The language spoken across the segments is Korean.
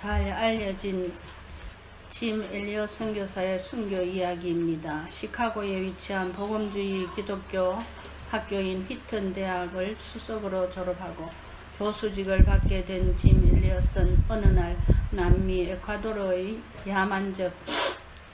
잘 알려진 짐 엘리엇 선교사의 순교 이야기입니다. 시카고에 위치한 복음주의 기독교 학교인 휘튼 대학을 수석으로 졸업하고 교수직을 받게 된 짐 엘리엇은 어느 날 남미 에콰도르의 야만적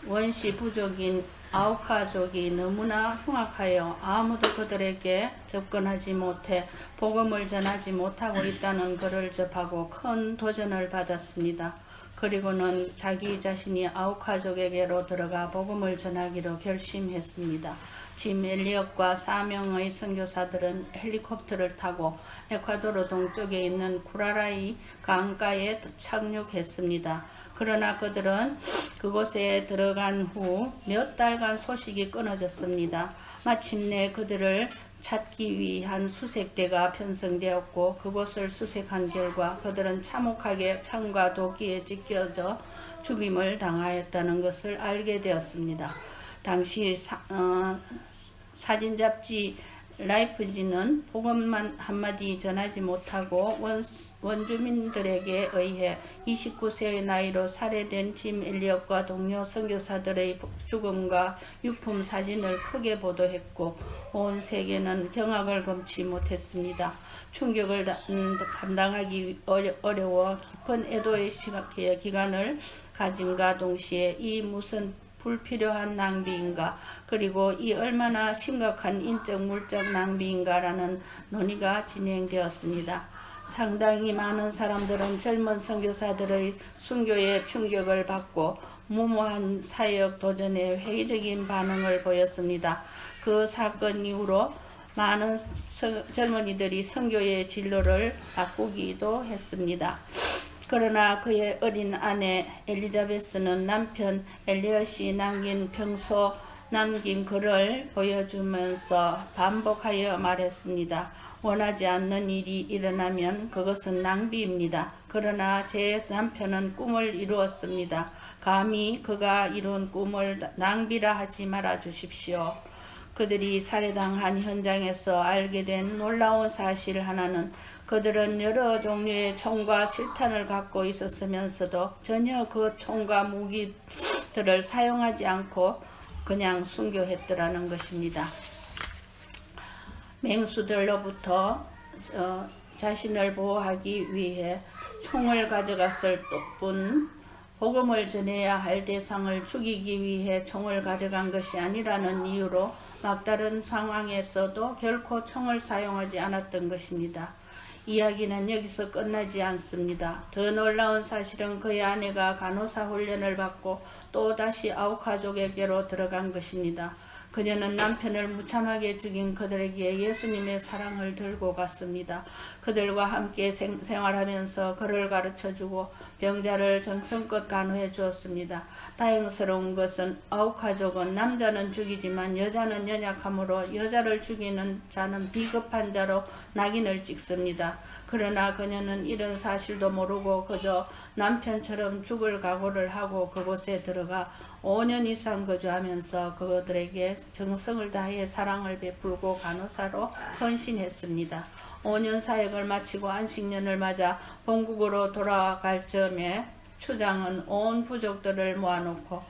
원시 부족인 아우카족이 너무나 흉악하여 아무도 그들에게 접근하지 못해 복음을 전하지 못하고 있다는 것을 접하고 큰 도전을 받았습니다. 그리고는 자기 자신이 아우카족에게로 들어가 복음을 전하기로 결심했습니다. 짐 엘리엇과 4명의 선교사들은 헬리콥터를 타고 에콰도르 동쪽에 있는 구라라이 강가에 착륙했습니다. 그러나 그들은 그곳에 들어간 후 몇 달간 소식이 끊어졌습니다. 마침내 그들을 찾기 위한 수색대가 편성되었고 그곳을 수색한 결과 그들은 참혹하게 창과 도끼에 찢겨져 죽임을 당하였다는 것을 알게 되었습니다. 당시 사진 잡지 라이프지는 복음만 한마디 전하지 못하고 원주민들에게 의해 29세의 나이로 살해된 짐 엘리엇과 동료 선교사들의 죽음과 유품 사진을 크게 보도했고 온 세계는 경악을 금치 못했습니다. 충격을 감당하기 어려워 깊은 애도의 기간을 가짐과 동시에 이 무슨 불필요한 낭비인가, 그리고 이 얼마나 심각한 인적 물적 낭비인가라는 논의가 진행되었습니다. 상당히 많은 사람들은 젊은 선교사들의 순교에 충격을 받고 무모한 사역 도전에 회의적인 반응을 보였습니다. 그 사건 이후로 많은 젊은이들이 선교의 진로를 바꾸기도 했습니다. 그러나 그의 어린 아내 엘리자베스는 남편 엘리엇이 평소 남긴 글을 보여주면서 반복하여 말했습니다. 원하지 않는 일이 일어나면 그것은 낭비입니다. 그러나 제 남편은 꿈을 이루었습니다. 감히 그가 이룬 꿈을 낭비라 하지 말아 주십시오. 그들이 살해당한 현장에서 알게 된 놀라운 사실 하나는 그들은 여러 종류의 총과 실탄을 갖고 있었으면서도 전혀 그 총과 무기들을 사용하지 않고 그냥 순교했더라는 것입니다. 맹수들로부터 자신을 보호하기 위해 총을 가져갔을 뿐 복음을 전해야 할 대상을 죽이기 위해 총을 가져간 것이 아니라는 이유로 막다른 상황에서도 결코 총을 사용하지 않았던 것입니다. 이야기는 여기서 끝나지 않습니다. 더 놀라운 사실은 그의 아내가 간호사 훈련을 받고 또다시 아우카족에게로 들어간 것입니다. 그녀는 남편을 무참하게 죽인 그들에게 예수님의 사랑을 들고 갔습니다. 그들과 함께 생활하면서 그를 가르쳐주고 병자를 정성껏 간호해 주었습니다. 다행스러운 것은 아우카족은 남자는 죽이지만 여자는 연약하므로 여자를 죽이는 자는 비겁한 자로 낙인을 찍습니다. 그러나 그녀는 이런 사실도 모르고 그저 남편처럼 죽을 각오를 하고 그곳에 들어가 5년 이상 거주하면서 그들에게 정성을 다해 사랑을 베풀고 간호사로 헌신했습니다. 5년 사역을 마치고 안식년을 맞아 본국으로 돌아갈 즈음에 추장은 온 부족들을 모아놓고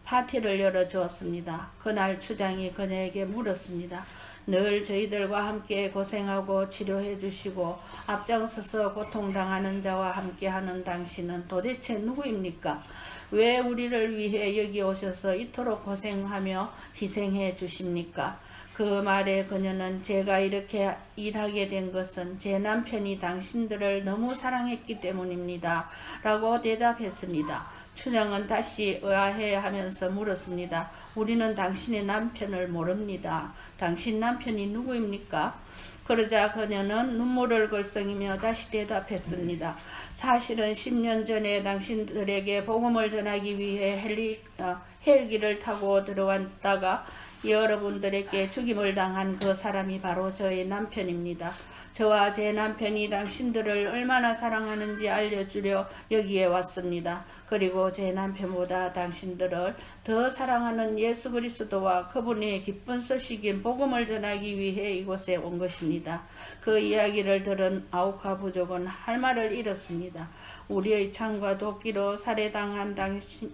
파티를 열어주었습니다. 그날 추장이 그녀에게 물었습니다. 늘 저희들과 함께 고생하고 치료해 주시고 앞장서서 고통당하는 자와 함께하는 당신은 도대체 누구입니까? 왜 우리를 위해 여기 오셔서 이토록 고생하며 희생해 주십니까? 그 말에 그녀는 제가 이렇게 일하게 된 것은 제 남편이 당신들을 너무 사랑했기 때문입니다. 라고 대답했습니다. 추장은 다시 의아해하면서 물었습니다. 우리는 당신의 남편을 모릅니다. 당신 남편이 누구입니까? 그러자 그녀는 눈물을 글썽이며 다시 대답했습니다. 사실은 10년 전에 당신들에게 복음을 전하기 위해 헬기를 타고 들어왔다가 여러분들에게 죽임을 당한 그 사람이 바로 저의 남편입니다. 저와 제 남편이 당신들을 얼마나 사랑하는지 알려주려 여기에 왔습니다. 그리고 제 남편보다 당신들을 더 사랑하는 예수 그리스도와 그분의 기쁜 소식인 복음을 전하기 위해 이곳에 온 것입니다. 그 이야기를 들은 아우카 부족은 할 말을 잃었습니다. 우리의 창과 도끼로 살해당한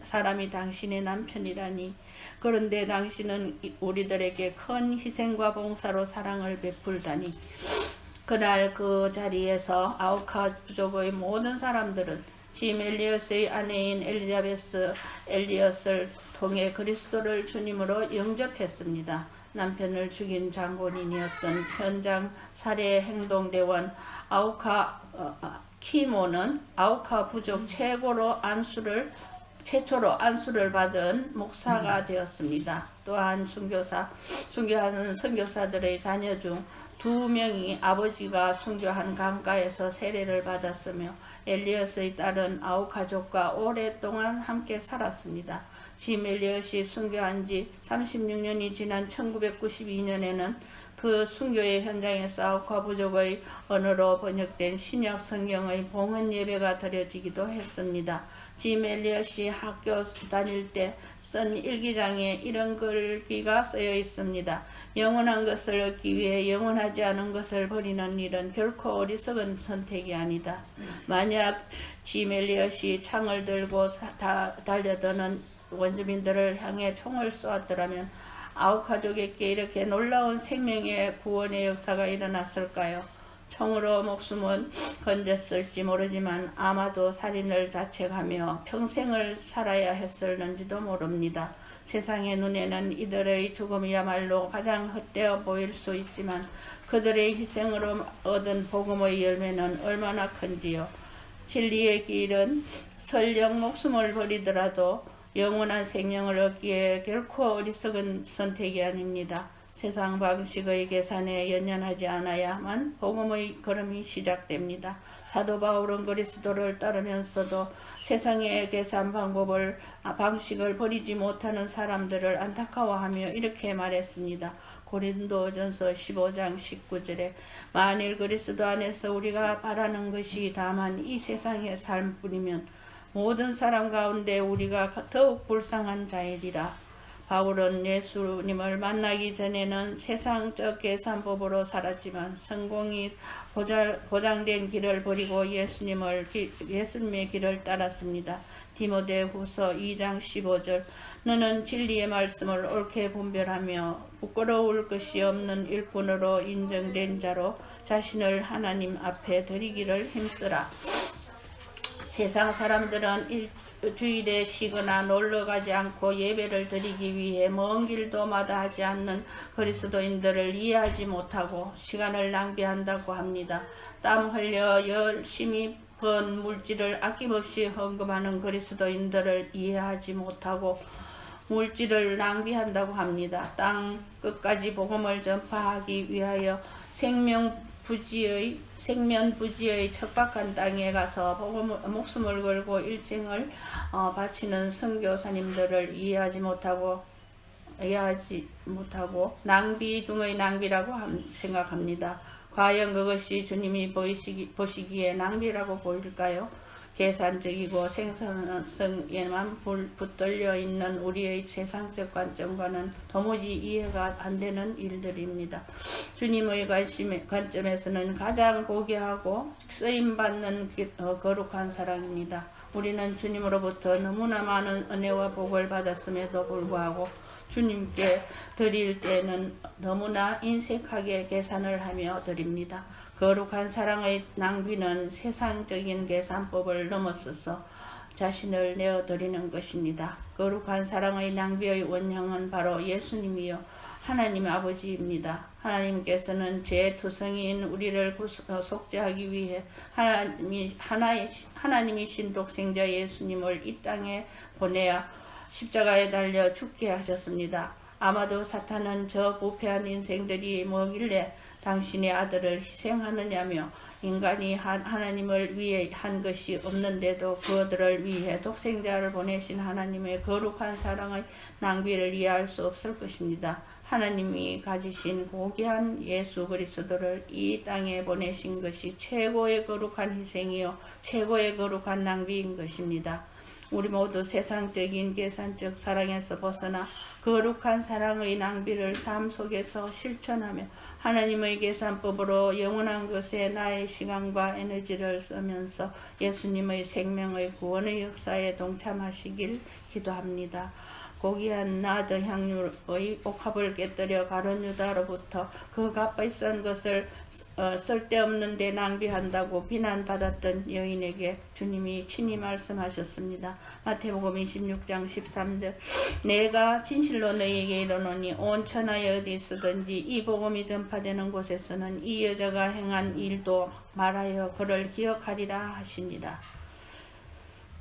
사람이 당신의 남편이라니. 그런데 당신은 우리들에게 큰 희생과 봉사로 사랑을 베풀다니. 그날 그 자리에서 아우카 부족의 모든 사람들은 짐 엘리엇의 아내인 엘리자베스 엘리엇을 통해 그리스도를 주님으로 영접했습니다. 남편을 죽인 장본인이었던 현장 살해 행동대원 아우카 키모는 아우카 부족 최초로 안수를 받은 목사가 되었습니다. 또한 순교하는 선교사들의 자녀 중 2명이 아버지가 순교한 강가에서 세례를 받았으며 엘리엇의 딸은 아우카족과 오랫동안 함께 살았습니다. 짐 엘리엇이 순교한 지 36년이 지난 1992년에는 그 순교의 현장에서 아우카 부족의 언어로 번역된 신약 성경의 봉헌 예배가 드려지기도 했습니다. 짐 엘리엇이 학교 다닐 때 쓴 일기장에 이런 글귀가 쓰여 있습니다. 영원한 것을 얻기 위해 영원하지 않은 것을 버리는 일은 결코 어리석은 선택이 아니다. 만약 짐 엘리엇이 창을 들고 달려드는 원주민들을 향해 총을 쏘았더라면 아우카족에게 이렇게 놀라운 생명의 구원의 역사가 일어났을까요? 총으로 목숨은 건졌을지 모르지만 아마도 살인을 자책하며 평생을 살아야 했을는지도 모릅니다. 세상의 눈에는 이들의 죽음이야말로 가장 헛되어 보일 수 있지만 그들의 희생으로 얻은 복음의 열매는 얼마나 큰지요. 진리의 길은 설령 목숨을 버리더라도 영원한 생명을 얻기에 결코 어리석은 선택이 아닙니다. 세상 방식의 계산에 연연하지 않아야만 복음의 걸음이 시작됩니다. 사도 바울은 그리스도를 따르면서도 세상의 계산 방식을 버리지 못하는 사람들을 안타까워하며 이렇게 말했습니다. 고린도전서 15장 19절에 만일 그리스도 안에서 우리가 바라는 것이 다만 이 세상의 삶뿐이면 모든 사람 가운데 우리가 더욱 불쌍한 자이리라. 바울은 예수님을 만나기 전에는 세상적 계산법으로 살았지만 성공이 보장된 길을 버리고 예수님의 길을 따랐습니다. 디모데후서 2장 15절 너는 진리의 말씀을 옳게 분별하며 부끄러울 것이 없는 일꾼으로 인정된 자로 자신을 하나님 앞에 드리기를 힘쓰라. 세상 사람들은 주일에 쉬거나 놀러가지 않고 예배를 드리기 위해 먼 길도 마다하지 않는 그리스도인들을 이해하지 못하고 시간을 낭비한다고 합니다. 땀 흘려 열심히 번 물질을 아낌없이 헌금하는 그리스도인들을 이해하지 못하고 물질을 낭비한다고 합니다. 땅 끝까지 복음을 전파하기 위하여 생면부지의 척박한 땅에 가서 목숨을 걸고 일생을 바치는 선교사님들을 이해하지 못하고 낭비 중의 낭비라고 생각합니다. 과연 그것이 주님이 보시기에 낭비라고 보일까요? 계산적이고 생산성에만 붙들려 있는 우리의 세상적 관점과는 도무지 이해가 안 되는 일들입니다. 주님의 관점에서는 가장 고귀하고 쓰임받는 거룩한 사랑입니다. 우리는 주님으로부터 너무나 많은 은혜와 복을 받았음에도 불구하고 주님께 드릴 때는 너무나 인색하게 계산을 하며 드립니다. 거룩한 사랑의 낭비는 세상적인 계산법을 넘어서서 자신을 내어드리는 것입니다. 거룩한 사랑의 낭비의 원형은 바로 예수님이요 하나님 아버지입니다. 하나님께서는 죄 투성이인 우리를 속죄하기 위해 하나님이신 독생자 예수님을 이 땅에 보내어 십자가에 달려 죽게 하셨습니다. 아마도 사탄은 저 부패한 인생들이 뭐길래 당신의 아들을 희생하느냐며 인간이 하나님을 위해 한 것이 없는데도 그들을 위해 독생자를 보내신 하나님의 거룩한 사랑의 낭비를 이해할 수 없을 것입니다. 하나님이 가지신 고귀한 예수 그리스도를 이 땅에 보내신 것이 최고의 거룩한 희생이요 최고의 거룩한 낭비인 것입니다. 우리 모두 세상적인 계산적 사랑에서 벗어나 거룩한 사랑의 낭비를 삶 속에서 실천하며 하나님의 계산법으로 영원한 것에 나의 시간과 에너지를 쓰면서 예수님의 생명의 구원의 역사에 동참하시길 기도합니다. 고귀한 나드 향유의 옥합을 깨뜨려 가룟 유다로부터 그 값비싼 것을 쓸데없는 데 낭비한다고 비난받았던 여인에게 주님이 친히 말씀하셨습니다. 마태복음 26장 13절 내가 진실로 너희에게 이르노니 온 천하에 어디 있으든지 이 복음이 전파되는 곳에서는 이 여자가 행한 일도 말하여 그를 기억하리라 하시니라.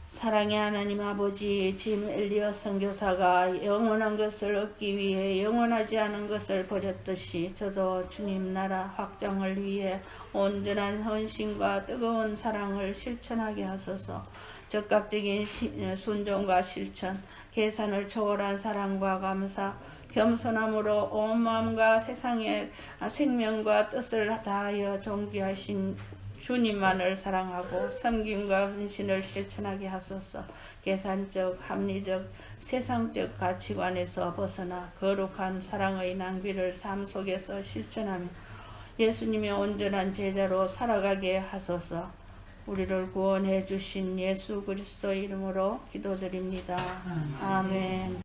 사랑의 하나님 아버지, 짐 엘리엇 선교사가 영원한 것을 얻기 위해 영원하지 않은 것을 버렸듯이 저도 주님 나라 확장을 위해 온전한 헌신과 뜨거운 사랑을 실천하게 하소서. 적극적인 순종과 실천, 계산을 초월한 사랑과 감사, 겸손함으로 온 마음과 세상의 생명과 뜻을 다하여 존귀하신 주님만을 사랑하고 섬김과 헌신을 실천하게 하소서. 계산적, 합리적, 세상적 가치관에서 벗어나 거룩한 사랑의 낭비를 삶 속에서 실천하며 예수님의 온전한 제자로 살아가게 하소서. 우리를 구원해 주신 예수 그리스도의 이름으로 기도드립니다. 아멘.